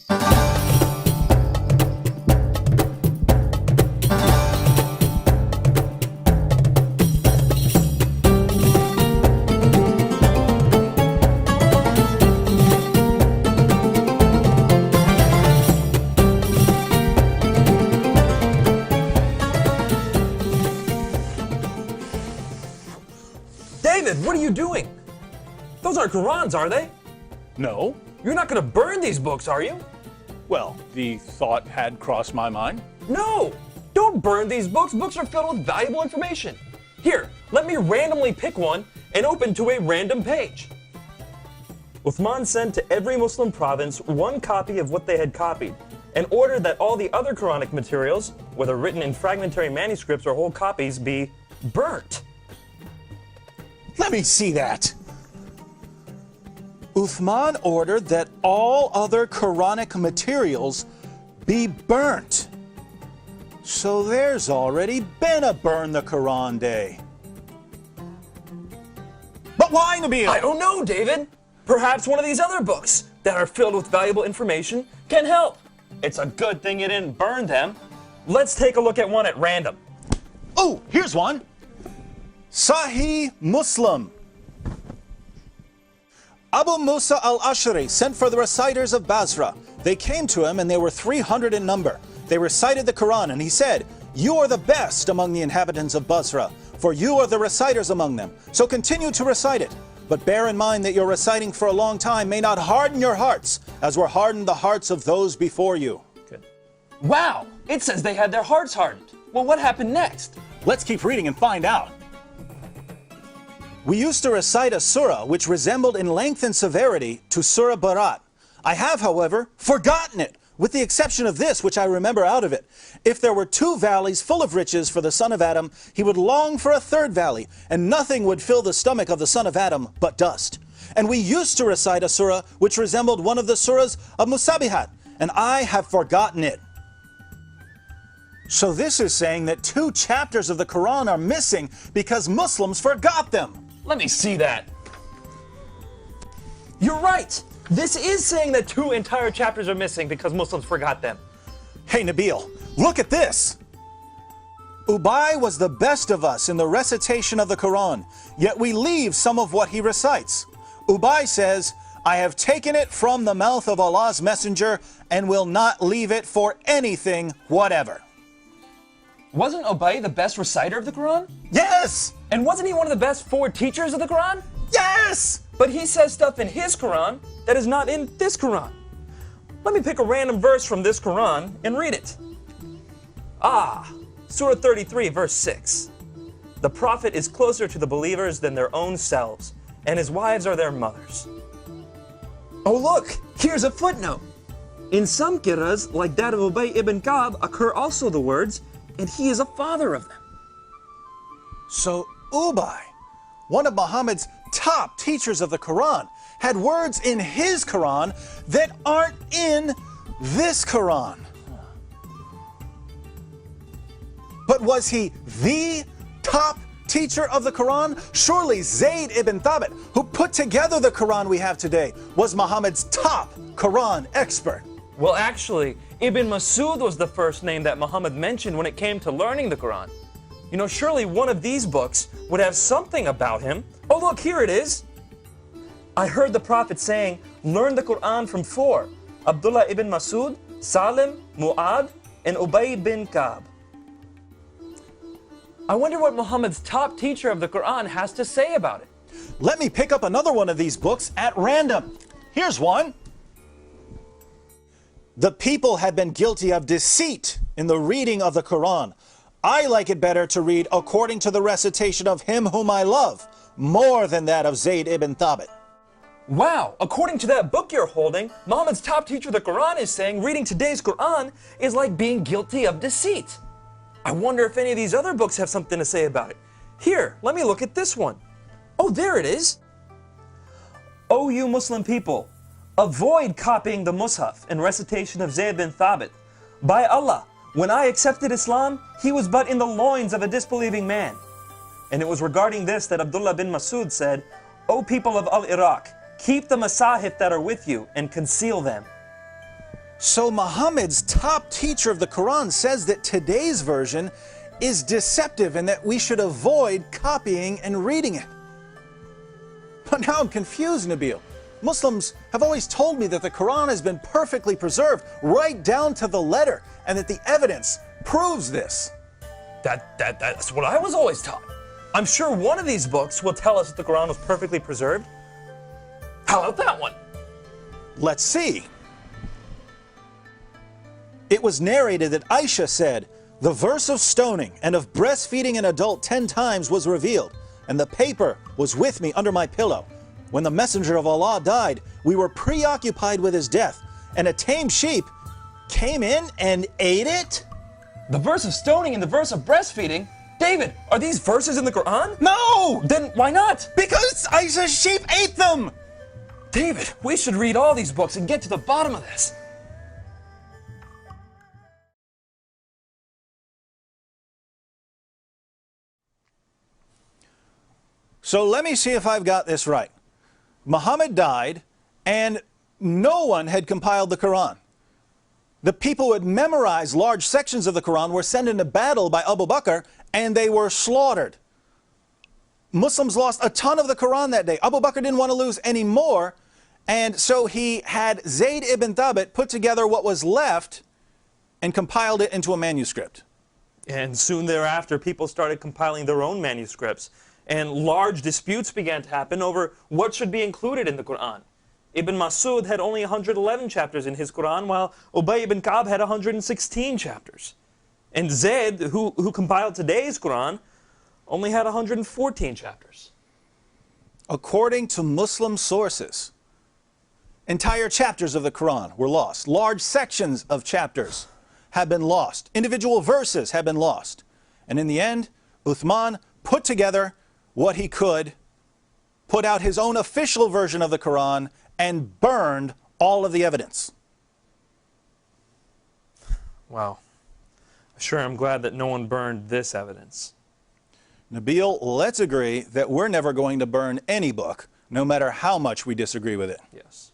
David, what are you doing? Those aren't Qurans, are they? No. You're not going to burn these books, are you? Well, the thought had crossed my mind. No! Don't burn these books. Books are filled with valuable information. Here, let me randomly pick one and open to a random page. Uthman sent to every Muslim province one copy of what they had copied and ordered that all the other Quranic materials, whether written in fragmentary manuscripts or whole copies, be burnt. Let me see that. Uthman ordered that all other Quranic materials be burnt. So there's already been a Burn the Quran Day. But why, Nabil? I don't know, David. Perhaps one of these other books that are filled with valuable information can help. It's a good thing you didn't burn them. Let's take a look at one at random. Oh, here's one. Sahih Muslim. Abu Musa al-Ash'ari sent for the reciters of Basra. They came to him and they were 300 in number. They recited the Quran and he said, "You are the best among the inhabitants of Basra, for you are the reciters among them. So continue to recite it. But bear in mind that your reciting for a long time may not harden your hearts, as were hardened the hearts of those before you." Good. Wow, it says they had their hearts hardened. Well, what happened next? Let's keep reading and find out. We used to recite a surah which resembled in length and severity to Surah Barat. I have, however, forgotten it, with the exception of this, which I remember out of it. If there were 2 valleys full of riches for the son of Adam, he would long for a 3rd valley, and nothing would fill the stomach of the son of Adam but dust. And we used to recite a surah which resembled one of the surahs of Musabihat, and I have forgotten it. So this is saying that 2 chapters of the Quran are missing because Muslims forgot them. Let me see that. You're right. This is saying that 2 entire chapters are missing because Muslims forgot them. Hey Nabil, look at this. Ubay was the best of us in the recitation of the Quran, yet we leave some of what he recites. Ubay says, "I have taken it from the mouth of Allah's messenger and will not leave it for anything whatever." Wasn't Ubay the best reciter of the Quran? Yes! And wasn't he one of the best 4 teachers of the Quran? Yes! But he says stuff in his Quran that is not in this Quran. Let me pick a random verse from this Quran and read it. Surah 33, verse 6. The Prophet is closer to the believers than their own selves, and his wives are their mothers. Oh look, here's a footnote. In some qira'as, like that of Ubay ibn Ka'b, occur also the words, "and he is a father of them." So Ubay, one of Muhammad's top teachers of the Quran, had words in his Quran that aren't in this Quran. But was he the top teacher of the Quran? Surely Zayd ibn Thabit, who put together the Quran we have today, was Muhammad's top Quran expert. Well, actually, Ibn Masud was the first name that Muhammad mentioned when it came to learning the Quran. You know, surely one of these books would have something about him. Oh, look, here it is. I heard the Prophet saying, "Learn the Quran from 4. Abdullah ibn Masud, Salim, Mu'ad, and Ubay bin Ka'b." I wonder what Muhammad's top teacher of the Quran has to say about it. Let me pick up another one of these books at random. Here's one. The people had been guilty of deceit in the reading of the Quran. I like it better to read according to the recitation of him whom I love, more than that of Zayd ibn Thabit. Wow, according to that book you're holding, Muhammad's top teacher of the Quran is saying reading today's Quran is like being guilty of deceit. I wonder if any of these other books have something to say about it. Here, let me look at this one. Oh, there it is. O you Muslim people, avoid copying the Mus'haf and recitation of Zayd bin Thabit. By Allah, when I accepted Islam, he was but in the loins of a disbelieving man. And it was regarding this that Abdullah bin Masud said, O people of Al-Iraq, keep the masahif that are with you and conceal them. So Muhammad's top teacher of the Quran says that today's version is deceptive and that we should avoid copying and reading it. But now I'm confused, Nabil. Muslims have always told me that the Quran has been perfectly preserved right down to the letter and that the evidence proves this. That's what I was always taught. I'm sure one of these books will tell us that the Quran was perfectly preserved. How about that one? Let's see. It was narrated that Aisha said, "The verse of stoning and of breastfeeding an adult 10 times was revealed, and the paper was with me under my pillow. When the messenger of Allah died, we were preoccupied with his death, and a tame sheep came in and ate it?" The verse of stoning and the verse of breastfeeding? David, are these verses in the Quran? No! Then why not? Because Aisha's sheep ate them! David, we should read all these books and get to the bottom of this. So let me see if I've got this right. Muhammad died, and no one had compiled the Quran. The people who had memorized large sections of the Quran were sent into battle by Abu Bakr, and they were slaughtered. Muslims lost a ton of the Quran that day. Abu Bakr didn't want to lose any more, and so he had Zayd ibn Thabit put together what was left and compiled it into a manuscript. And soon thereafter, people started compiling their own manuscripts, and large disputes began to happen over what should be included in the Quran. Ibn Masud had only 111 chapters in his Quran, while Ubay ibn Ka'b had 116 chapters. And Zayd, who compiled today's Quran, only had 114 chapters. According to Muslim sources, entire chapters of the Quran were lost. Large sections of chapters have been lost. Individual verses have been lost. And in the end, Uthman put together what he could, put out his own official version of the Quran, and burned all of the evidence. Wow. Sure, I'm glad that no one burned this evidence. Nabil, let's agree that we're never going to burn any book, no matter how much we disagree with it. Yes.